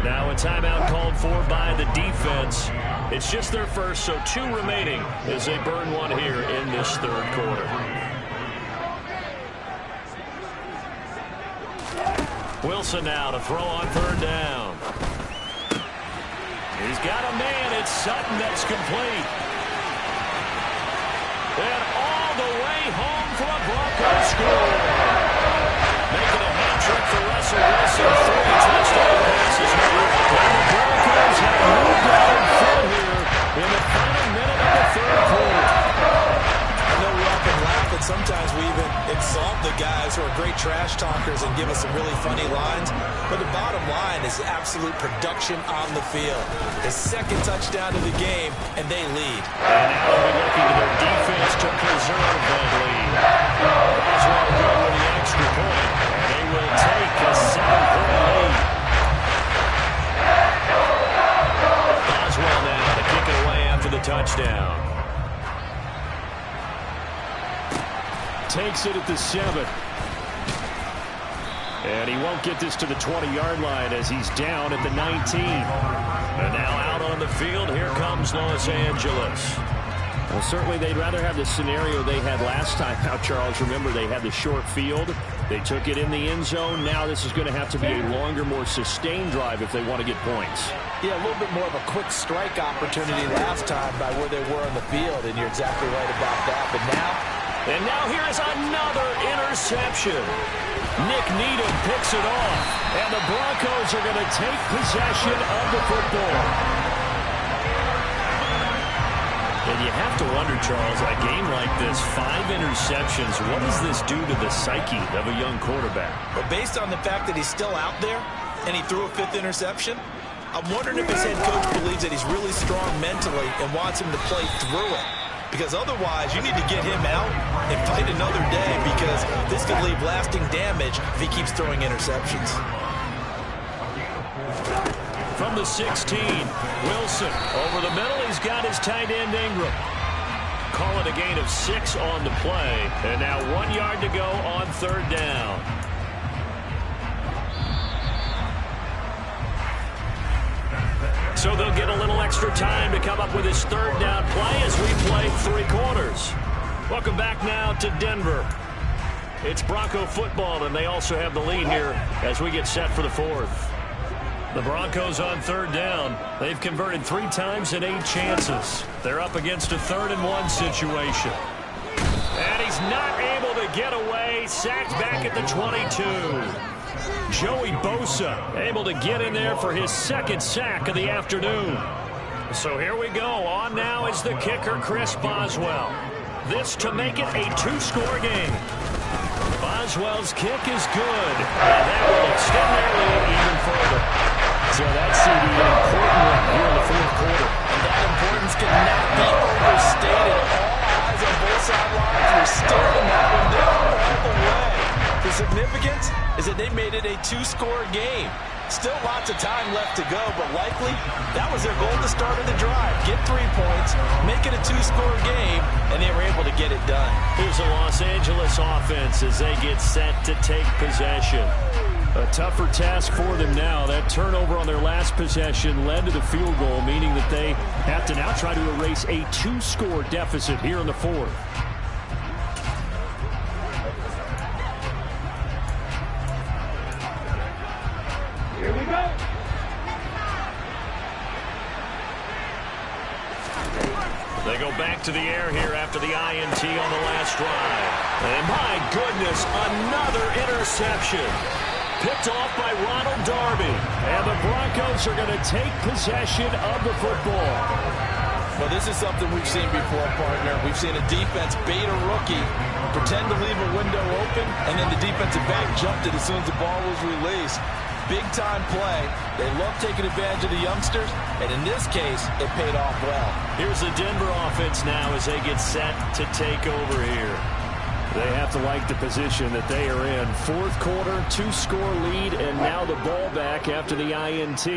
Now a timeout called for by the defense. It's just their first, so 2 remaining as they burn one here in this third quarter. Wilson now to throw on 3rd down. He's got a man. It's Sutton that's complete. And all the way home for a Broncos score. Making a hat trick for Russell Wilson. 3 touchdown passes here. And the Broncos have moved out in front here in the final minute of the third quarter. I know we often laugh, and sometimes we even exalt the guys who are great trash talkers and give us some really funny lines. But the bottom line is absolute production on the field. His second touchdown of the game, and they lead. And now they'll be looking to their defense to preserve that lead. Boswell go with the extra point, and they will take a 7-point lead. Boswell now to kick it away after the touchdown. Takes it at the 7. And he won't get this to the 20-yard line as he's down at the 19. And now out on the field, here comes Los Angeles. Well, certainly they'd rather have the scenario they had last time out, Charles. Remember, they had the short field. They took it in the end zone. Now this is going to have to be a longer, more sustained drive if they want to get points. Yeah, a little bit more of a quick strike opportunity last time by where they were on the field, and you're exactly right about that. But now... And now here is another interception. Nick Needham picks it off, and the Broncos are going to take possession of the football. And you have to wonder, Charles, a game like this, 5 interceptions, what does this do to the psyche of a young quarterback? But based on the fact that he's still out there and he threw a 5th interception, I'm wondering if his head coach believes that he's really strong mentally and wants him to play through it. Because otherwise, you need to get him out and fight another day, because this could leave lasting damage if he keeps throwing interceptions. From the 16, Wilson over the middle. He's got his tight end Ingram. Call it a gain of 6 on the play. And now 1 yard to go on 3rd down. So they'll get a little extra time to come up with his 3rd down play as we play 3 quarters. Welcome back now to Denver. It's Bronco football, and they also have the lead here as we get set for the 4th. The Broncos on 3rd down. They've converted 3 times in 8 chances. They're up against a 3rd and 1 situation. And he's not able to get away. Sacked back at the 22. Joey Bosa able to get in there for his 2nd sack of the afternoon. So here we go. On now is the kicker, Chris Boswell. This to make it a 2-score game. Boswell's kick is good. And that will extend their lead even further. So that's an important one here in the 4th quarter. And that importance cannot be overstated. All eyes on both sidelines were staring that one down all the way. The significance is that they made it a 2-score game. Still lots of time left to go, but likely that was their goal at the start of the drive. Get 3 points, make it a 2-score game, and they were able to get it done. Here's the Los Angeles offense as they get set to take possession. A tougher task for them now. That turnover on their last possession led to the field goal, meaning that they have to now try to erase a 2-score deficit here in the 4th. Here we go. They go back to the air here after the INT on the last drive. And my goodness, another interception. Picked off by Ronald Darby. And the Broncos are going to take possession of the football. Well, this is something we've seen before, partner. We've seen a defense bait a rookie, pretend to leave a window open, and then the defensive back jumped it as soon as the ball was released. Big-time play. They love taking advantage of the youngsters, and in this case, it paid off well. Here's the Denver offense now as they get set to take over here. They have to like the position that they are in. 4th quarter, 2-score lead, and now the ball back after the INT.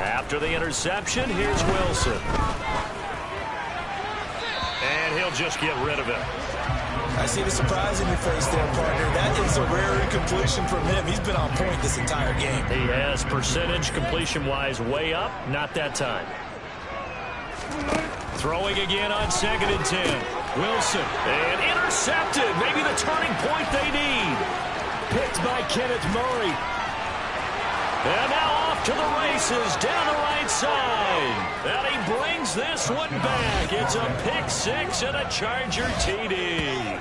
After the interception, here's Wilson. And he'll just get rid of it. I see the surprise in your face there, partner. That is a rare incompletion from him. He's been on point this entire game. He has percentage completion-wise way up. Not that time. Throwing again on 2nd and 10. Wilson. And intercepted. Maybe the turning point they need. Picked by Kenneth Murray. And now off to the races down the right side. And he brings this one back. It's a pick six and a Charger TD.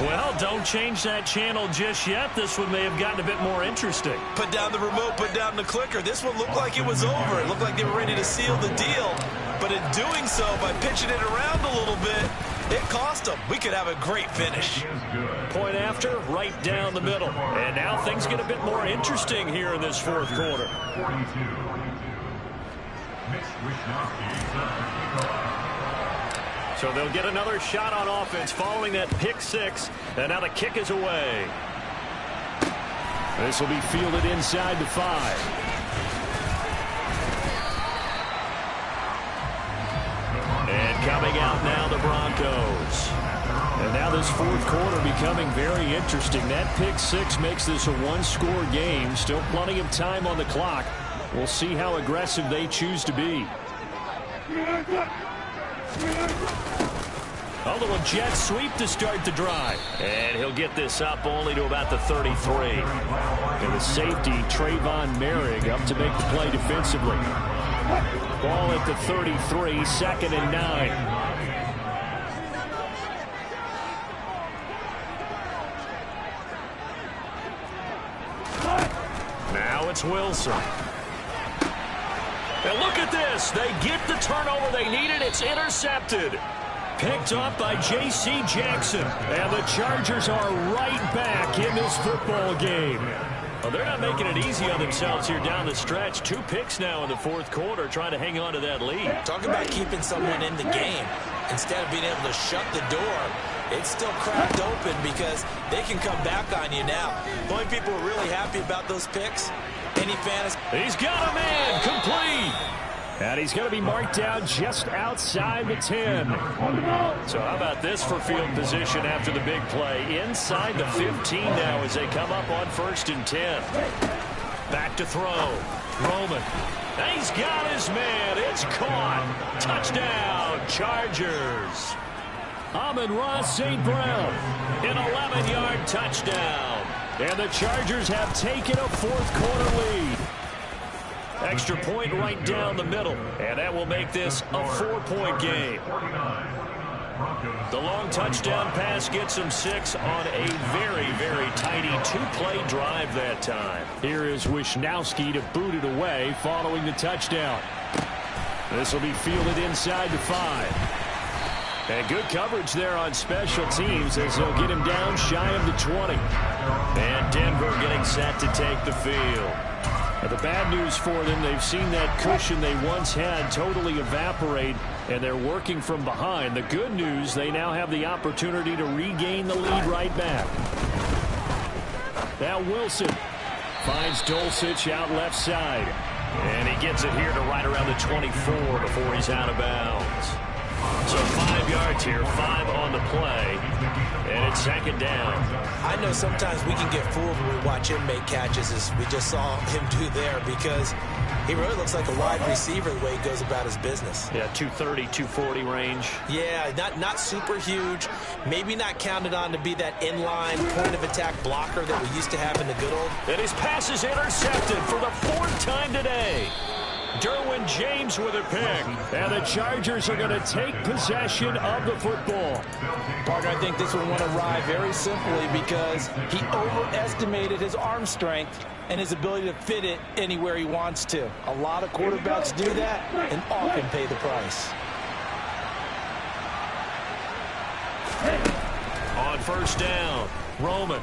Well, don't change that channel just yet. This one may have gotten a bit more interesting. Put down the remote, put down the clicker. This one looked like it was over. It looked like they were ready to seal the deal. But in doing so, by pitching it around a little bit, it cost them. We could have a great finish. Point after, right down the middle. And now things get a bit more interesting here in this fourth quarter. So they'll get another shot on offense following that pick six. And now the kick is away. This will be fielded inside the 5. And coming out now, the Broncos. And now this fourth quarter becoming very interesting. That pick six makes this a one-score game. Still plenty of time on the clock. We'll see how aggressive they choose to be. A little jet sweep to start the drive. And he'll get this up only to about the 33. And the safety, Trayvon Merrick, up to make the play defensively. Ball at the 33, 2nd and 9. Now it's Wilson. And look at this. They get the turnover they needed. It's intercepted. Picked off by J.C. Jackson. And the Chargers are right back in this football game. Well, they're not making it easy on themselves here down the stretch. 2 picks now in the fourth quarter, trying to hang on to that lead. Talk about keeping someone in the game. Instead of being able to shut the door, it's still cracked open because they can come back on you now. The only people who are really happy about those picks, any fantasy. He's got a man, complete. And he's going to be marked down just outside the 10. So how about this for field position after the big play? Inside the 15 now as they come up on 1st and 10. Back to throw. Roman. And he's got his man. It's caught. Touchdown, Chargers. Amon-Ra St. Brown. An 11-yard touchdown. And the Chargers have taken a fourth quarter lead. Extra point right down the middle. And that will make this a 4-point game. The long touchdown pass gets them 6 on a very, very tidy 2-play drive that time. Here is Wishnowski to boot it away following the touchdown. This will be fielded inside the 5. And good coverage there on special teams as they'll get him down shy of the 20. And Denver getting set to take the field. Now, the bad news for them, they've seen that cushion they once had totally evaporate, and they're working from behind. The good news, they now have the opportunity to regain the lead right back. Now Wilson finds Dulcich out left side. And he gets it here to right around the 24 before he's out of bounds. So 5 yards here, 5 on the play, and it's 2nd down. I know sometimes we can get fooled when we watch him make catches, as we just saw him do there, because he really looks like a wide receiver the way he goes about his business. Yeah, 230, 240 range. Yeah, not super huge. Maybe not counted on to be that inline point-of-attack blocker that we used to have in the good old. And his pass is intercepted for the 4th time today. Derwin James with a pick. And the Chargers are going to take possession of the football. Parker, I think this one went awry very simply because he overestimated his arm strength and his ability to fit it anywhere he wants to. A lot of quarterbacks do that and often pay the price. On 1st down, Roman.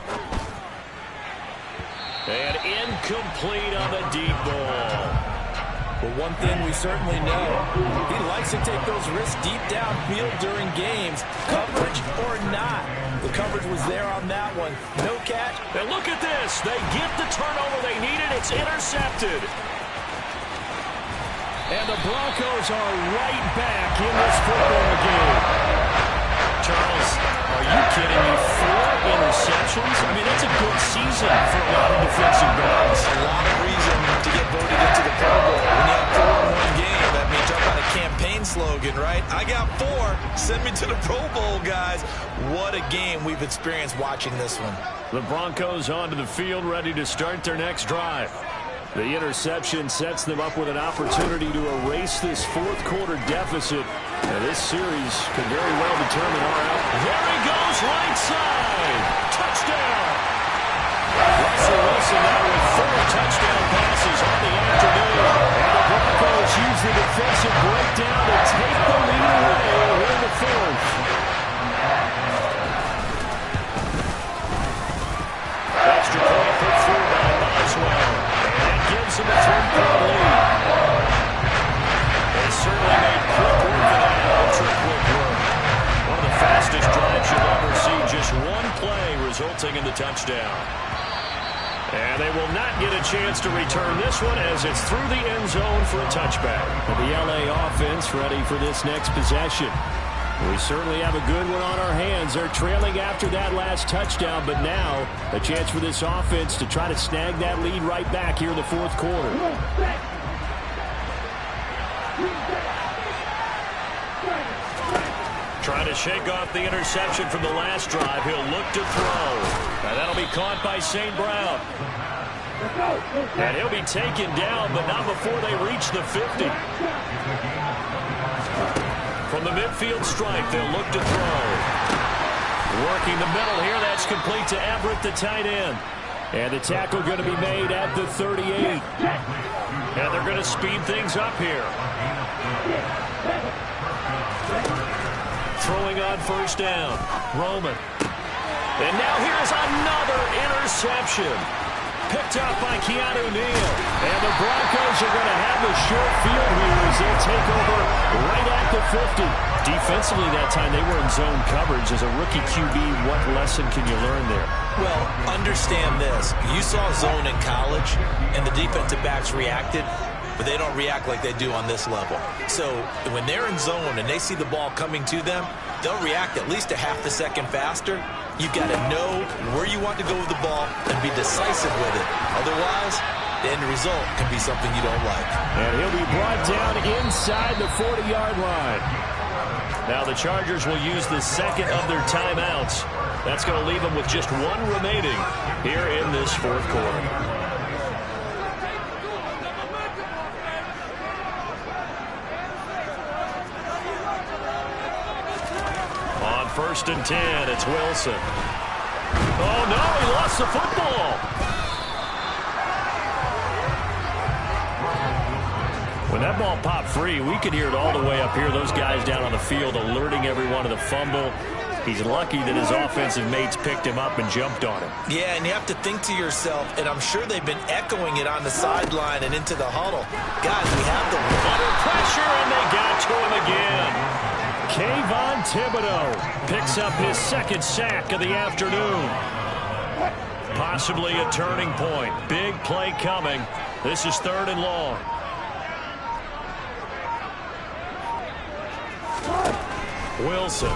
And incomplete on the deep ball. But one thing we certainly know, he likes to take those risks deep downfield during games, coverage or not. The coverage was there on that one. No catch. And look at this. They get the turnover they needed. It's intercepted. And the Broncos are right back in this football game. Charles, are you kidding me? 4 interceptions? I mean, that's a good season for a lot of defensive backs. A lot of reason to get voted into the Pro Bowl. When you have 4 in one game, that means talk about a campaign slogan, right? I got 4. Send me to the Pro Bowl, guys. What a game we've experienced watching this one. The Broncos onto the field, ready to start their next drive. The interception sets them up with an opportunity to erase this fourth quarter deficit. And this series could very well determine our outcome. There he goes, right side. Touchdown. Russell Wilson now with 4 touchdown passes on the afternoon. And the Broncos use the defensive breakdown to take the lead away in the fourth. Extra point put through by Boswell. And that gives them a 3-point lead. They certainly made quick work of that, ultra-quick work. One of the fastest drives you'll ever see. Just one play resulting in the touchdown. And they will not get a chance to return this one as it's through the end zone for a touchback. The LA offense ready for this next possession. We certainly have a good one on our hands. They're trailing after that last touchdown, but now a chance for this offense to try to snag that lead right back here in the fourth quarter. Trying to shake off the interception from the last drive. He'll look to throw. And that'll be caught by St. Brown. And he'll be taken down, but not before they reach the 50. From the midfield stripe, they'll look to throw. Working the middle here, that's complete to Everett, the tight end. And the tackle going to be made at the 38. And they're going to speed things up here. Throwing on first down. Roman. And now here's another interception. Picked up by Keanu Neal. And the Broncos are going to have a short field here as they'll take over right at the 50. Defensively that time, they were in zone coverage. As a rookie QB, what lesson can you learn there? Well, understand this. You saw zone in college, and the defensive backs reacted, but they don't react like they do on this level. So when they're in zone and they see the ball coming to them, they'll react at least a half a second faster. You've got to know where you want to go with the ball and be decisive with it. Otherwise, the end result can be something you don't like. And he'll be brought down inside the 40-yard line. Now the Chargers will use the second of their timeouts. That's going to leave them with just one remaining here in this fourth quarter. First and 10, it's Wilson. Oh, no, he lost the football. When that ball popped free, we could hear it all the way up here. Those guys down on the field alerting everyone of the fumble. He's lucky that his offensive mates picked him up and jumped on him. Yeah, and you have to think to yourself, and I'm sure they've been echoing it on the sideline and into the huddle. Guys, we have the under pressure, and they got to him again. Kayvon Thibodeau picks up his second sack of the afternoon. Possibly a turning point. Big play coming. This is 3rd and long. Wilson.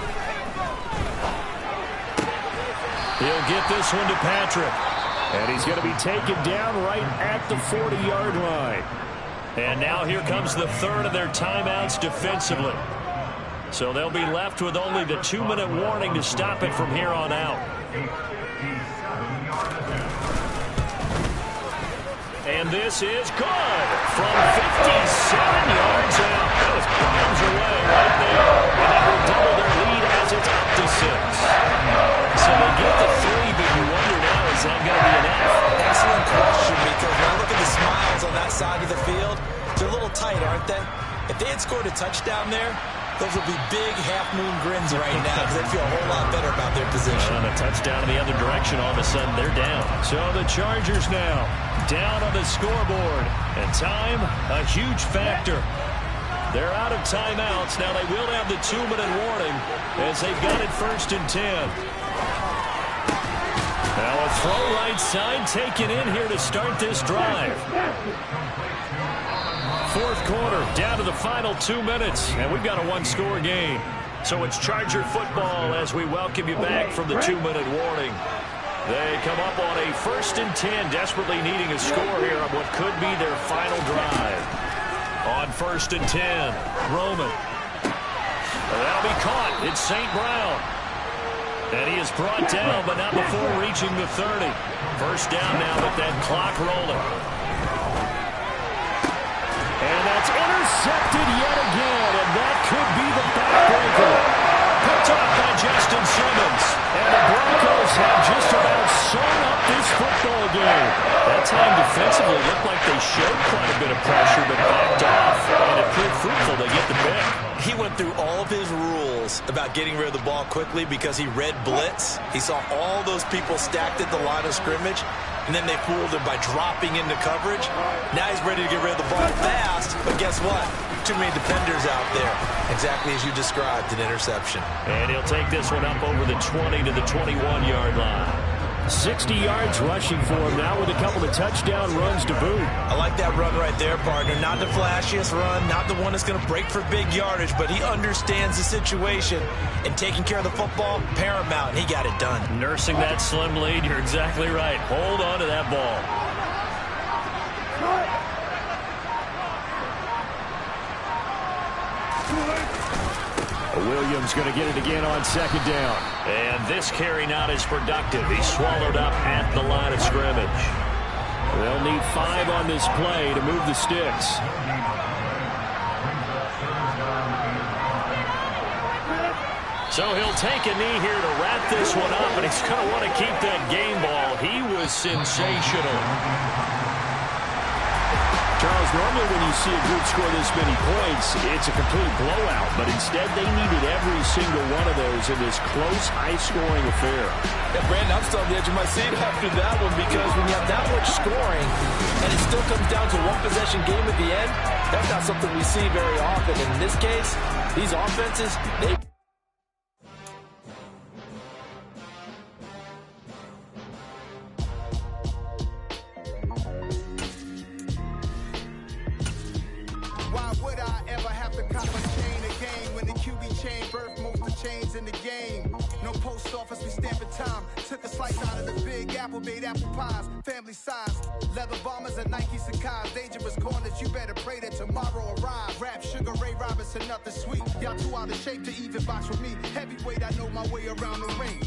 He'll get this one to Patrick. And he's going to be taken down right at the 40-yard line. And now here comes the 3rd of their timeouts defensively. So they'll be left with only the 2-minute warning to stop it from here on out. And this is good from 57 yards out. That was bombs away right there. And that will double their lead as it's up to 6. So they get the 3, but you wonder now, is that going to be enough? Excellent question, because when I look at the smiles on that side of the field, they're a little tight, aren't they? If they had scored a touchdown there, those would be big half-moon grins right now because they'd feel a whole lot better about their position. And a touchdown in the other direction, all of a sudden they're down. So the Chargers now down on the scoreboard. And time, a huge factor. They're out of timeouts. Now they will have the 2-minute warning as they've got it 1st and 10. Now a throw right side taken in here to start this drive. Fourth quarter, down to the final 2 minutes, and we've got a 1-score game. So it's Charger football as we welcome you back from the 2-minute warning. They come up on a 1st and 10, desperately needing a score here on what could be their final drive. On 1st and 10, Roman. And that'll be caught. It's St. Brown. And he is brought down, but not before reaching the 30. First down now with that clock rolling. And that's intercepted yet again, and that could be the backbreaker. Picked off by Justin Simmons. And the Broncos have just about sewn up this football game. That time defensively looked like they showed quite a bit of pressure, but backed off, and it proved fruitful. They get the pick. He went through all of his rules about getting rid of the ball quickly because he read blitz. He saw all those people stacked at the line of scrimmage, and then they fooled him by dropping into coverage. Now he's ready to get rid of the ball fast, but guess what? Too many defenders out there. Exactly as you described, an interception. And he'll take this one up over the 20 to the 21-yard line. 60 yards rushing for him now with a couple of touchdown runs to boot. I like that run right there, partner. Not the flashiest run, not the one that's going to break for big yardage, but he understands the situation, and taking care of the football, paramount, and he got it done. Nursing that slim lead, you're exactly right. Hold on to that ball. Williams going to get it again on second down. And this carry not as productive. He's swallowed up at the line of scrimmage. They'll need 5 on this play to move the sticks. So he'll take a knee here to wrap this one up, and he's going to want to keep that game ball. He was sensational. Charles, normally when you see a group score this many points, it's a complete blowout. But instead, they needed every single one of those in this close, high-scoring affair. Yeah, Brandon, I'm still on the edge of my seat after that one because when you have that much scoring and it still comes down to one-possession game at the end, that's not something we see very often. In this case, these offenses, they... Why would I ever have to cop a chain again when the QB chain birthed most of chains in the game? No post office, we stamping time. Took a slice out of the big apple, made apple pies, family size. Leather bombers and Nike Sacai's. Dangerous corners, you better pray that tomorrow arrives. Rap, Sugar Ray Robinson, nothing sweet. Y'all too out of shape to even box with me. Heavyweight, I know my way around the ring.